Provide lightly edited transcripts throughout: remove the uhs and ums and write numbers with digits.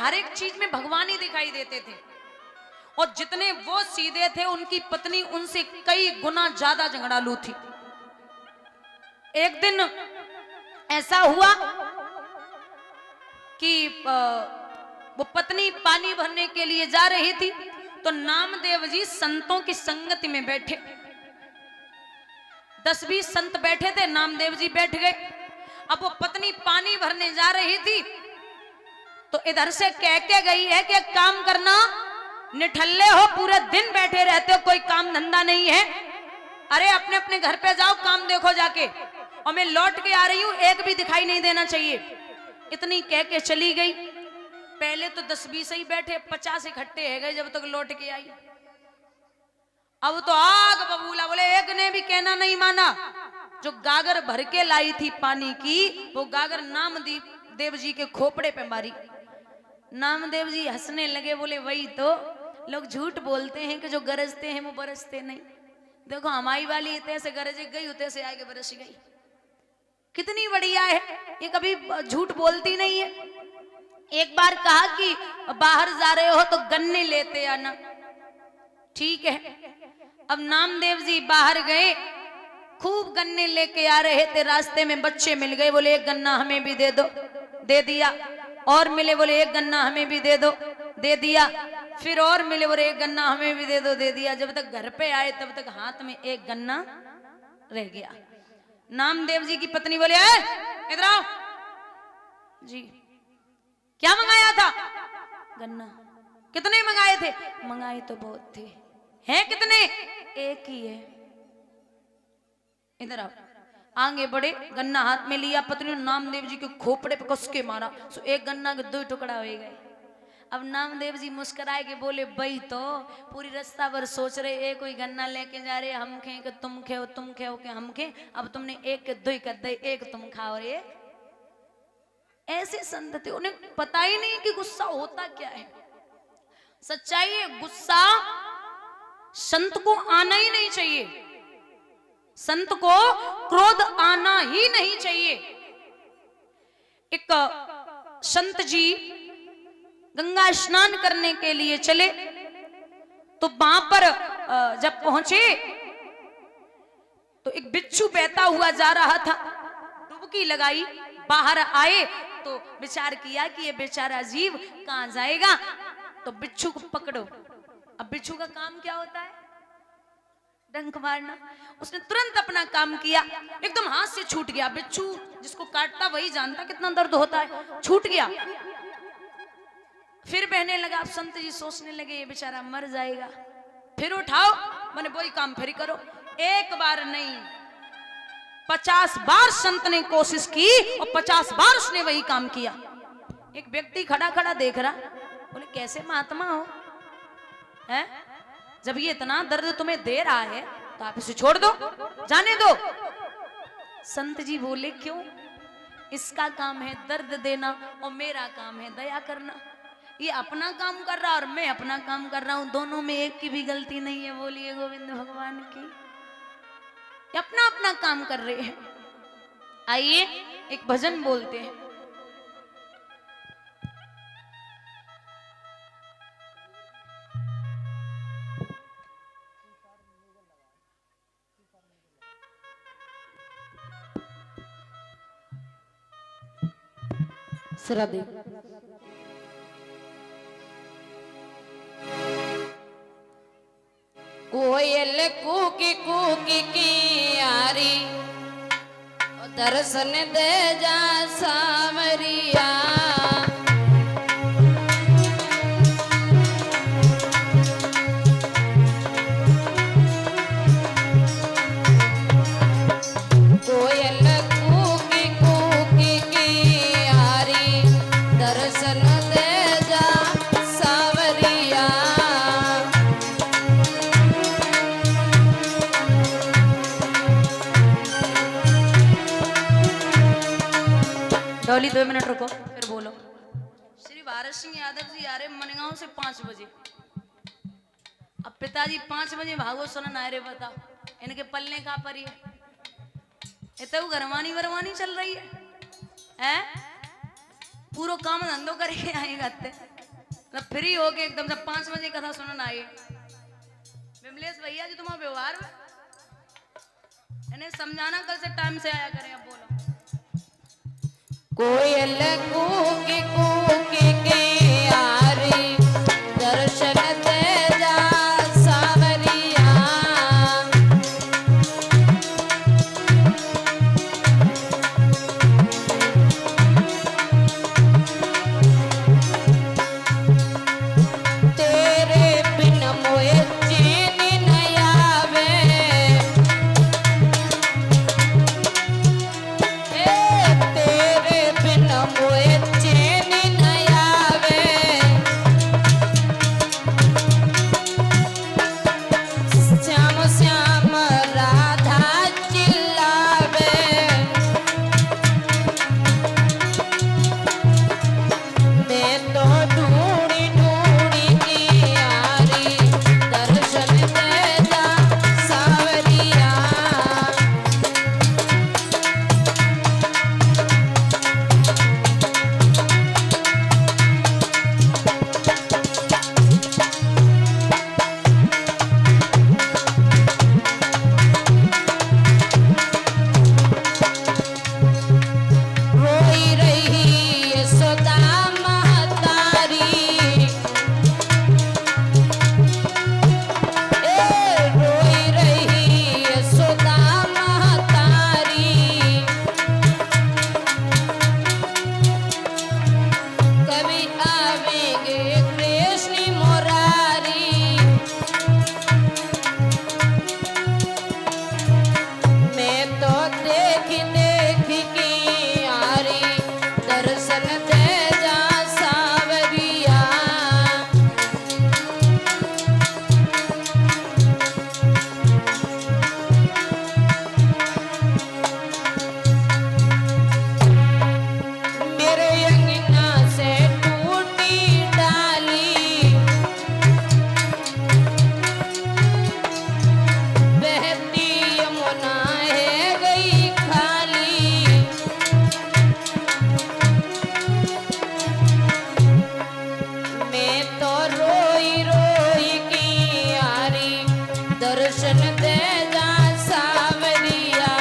हर एक चीज में भगवान ही दिखाई देते थे। और जितने वो सीधे थे, उनकी पत्नी उनसे कई गुना ज्यादा झगड़ालू थी। एक दिन ऐसा हुआ कि वो पत्नी पानी भरने के लिए जा रही थी, तो नामदेव जी संतों की संगति में बैठे। 10-20 संत बैठे थे, नामदेव जी बैठ गए। अब वो पत्नी पानी भरने जा रही थी, तो इधर से कह के गई है कि काम करना, निठल्ले हो, पूरे दिन बैठे रहते हो, कोई काम धंधा नहीं है, अरे अपने अपने घर पे जाओ, काम देखो जाके, और मैं लौट के आ रही हूं, एक भी दिखाई नहीं देना चाहिए। इतनी कह के चली गई। पहले तो 10-20 ही बैठे, 50 इकट्ठे है गए जब तक लौट के आई। अब तो आग बबूला, बोले एक ने भी कहना नहीं माना। जो गागर भर के लाई थी पानी की, वो गागर नामदेव जी के खोपड़े पे मारी। नामदेव जी हंसने लगे, बोले वही तो, लोग झूठ बोलते हैं कि जो गरजते हैं वो बरसते नहीं। देखो हमारी वाली इतने से गरज गई, उतने से आगे बरस गई। कितनी बढ़िया है, ये कभी झूठ बोलती नहीं है। एक बार कहा कि बाहर जा रहे हो तो गन्ने लेते आना, ठीक है। अब नामदेव जी बाहर गए, खूब गन्ने लेके आ रहे थे। रास्ते में बच्चे मिल गए, बोले एक गन्ना हमें भी दे दो, दे दिया। और मिले, बोले एक गन्ना हमें भी दे दो, दे दिया। फिर और मिले, बोले एक गन्ना हमें भी दे दो, दे दिया। जब तक घर पे आए तब तक हाथ में एक गन्ना रह गया। नामदेव जी की पत्नी बोले इधर आओ जी, क्या मंगाया था? गन्ना। कितने मंगाए थे? मंगाए तो बहुत थे। हैं कितने? एक ही है। इधर आओ। आगे बढ़े, गन्ना हाथ में लिया, पत्नी ने नामदेव जी के खोपड़े पे कस के मारा, सो एक गन्ना के 2 टुकड़ा हो गए। अब नामदेव जी मुस्कुराए के बोले भाई, तो पूरी रास्ता भर सोच रहे, एक कोई गन्ना लेके जा रहे, हम खे कि तुम खे, तुम खे के हम खे, अब तुमने एक के 2 कर दे, एक तुम खाओ और एक। ऐसे संत थे, उन्हें पता ही नहीं कि गुस्सा होता क्या है। सच्चाई है, गुस्सा संत को आना ही नहीं चाहिए, संत को क्रोध आना ही नहीं चाहिए। एक संत जी गंगा स्नान करने के लिए चले, तो वहां पर जब पहुंचे तो एक बिच्छू बहता हुआ जा रहा था। डुबकी लगाई, बाहर आए तो विचार किया कि ये बेचारा जीव कहां जाएगा, तो बिच्छू को पकड़ो। अब बिच्छू का काम क्या होता है? डंक मारना। उसने तुरंत अपना काम किया, एकदम हाथ से छूट गया। बिच्छू जिसको काटता वही जानता कितना दर्द होता है, छूट गया। फिर बहने लगा। अब संत जी सोचने लगे ये बेचारा मर जाएगा, फिर उठाओ, मैंने वही काम फिर करो। एक बार नहीं, 50 बार संत ने कोशिश की और 50 बार उसने वही काम किया। एक व्यक्ति खड़ा खड़ा देख रहा, बोले कैसे महात्मा हो, है? जब ये इतना दर्द तुम्हें दे रहा है तो आप इसे छोड़ दो, जाने दो। संत जी बोले क्यों? इसका काम है दर्द देना और मेरा काम है दया करना। ये अपना काम कर रहा और मैं अपना काम कर रहा हूं, दोनों में एक की भी गलती नहीं है। बोलिए गोविंद भगवान की। ये अपना अपना काम कर रहे हैं। आइए एक भजन बोलते हैं। श्रद्धे कोयल कूकी कूकी की यारी, दर्शन दे जा सावरिया। कोयल कूकी कूकी की यारी, दर्शन दे जा सावरिया। डॉली 2 मिनट रुको, फिर बोलो। श्री भारत सिंह यादव जी आ रहे मनगांव से 5 बजे। अब पिताजी 5 बजे भागवत सुनन आ रहे, बताओ इनके पलने का पर ये तो गरमानी वरमानी चल रही है? पूरा काम धंधो करके आएगा मतलब फ्री हो के एकदम से 5 बजे कथा सुनना आए विमलेश भैया जी तुम्हारा व्यवहार है इन्हें समझाना कल से टाइम से आया करें। अब बोलो कोयल कूकी कूकी के आरी दर्शन दे जा सावरिया तेरे बिन मोए चैन न आवे तेरे बिन मोए चैन न आवे श्याम श्याम राधा चिल्लावे मैं तो ढूंढी ढूंढी की यारी दर्शन दे जा सावरिया रोई रही यशोदा महतारी रोई रही यशोदा महतारी कभी आवेंगे कृष्ण मुरारी मैं तो देख देख की यारी दर्शन दे जा सावरिया मेरे अंगना से टूटी डाली बहती यमुना है गई खाली मैं तो रोई रोई की यारी दर्शन दे जा सावरिया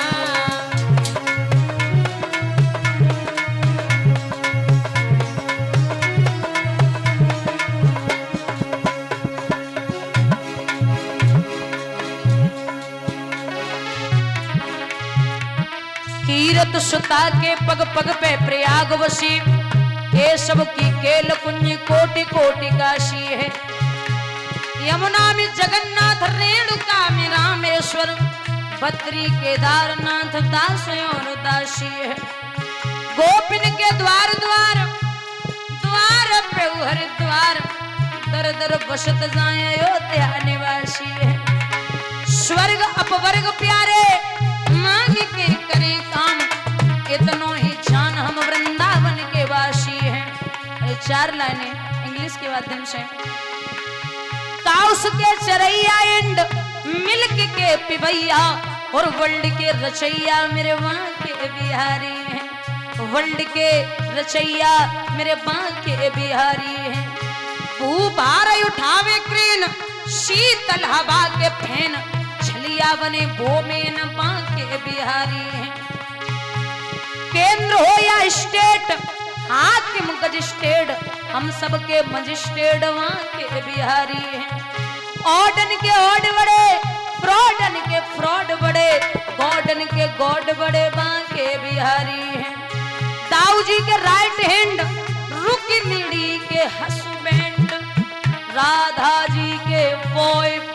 कीरत सुता के पग पग पे प्रयाग वसी ये सब की केल कुंज कोटि कोटि काशी है। यमुना में जगन्नाथ रेणुका में रामेश्वर बद्री केदारनाथ दास और दासी है। गोपिन के द्वार द्वार द्वार पे हरिद्वार दर दर बसत जाए अयोध्या निवासी है। स्वर्ग अपवर्ग प्यारे मांग के करे काम इतनो ही जान हम वृंदावन के वासी हैं। 4 लाइनें इंग्लिश के माध्यम से। काउस के चरैया एंड मिल्क के पिबैया और वर्ल्ड के रचैया मेरे वहां के बिहारी हैं। वर्ल्ड के रचैया मेरे वहां के बिहारी हैं। भार उठावे क्रेन शीतल हवा के फैन छलिया बने वो में न बांके बिहारी हैं। केंद्र हो या स्टेट हाकिम गजिस्ट्रेट हम सबके मजिस्ट्रेट वहां के बिहारी हैं। ऑर्डन के ऑर्ड बड़े फ्रॉडन के फ्रॉड बड़े गॉर्डन के गॉड बड़े वहां के बिहारी हैं। दाऊ जी के राइट हैंड रुक्मिणी के हस्बैंड राधा जी के बॉयफ्रेंड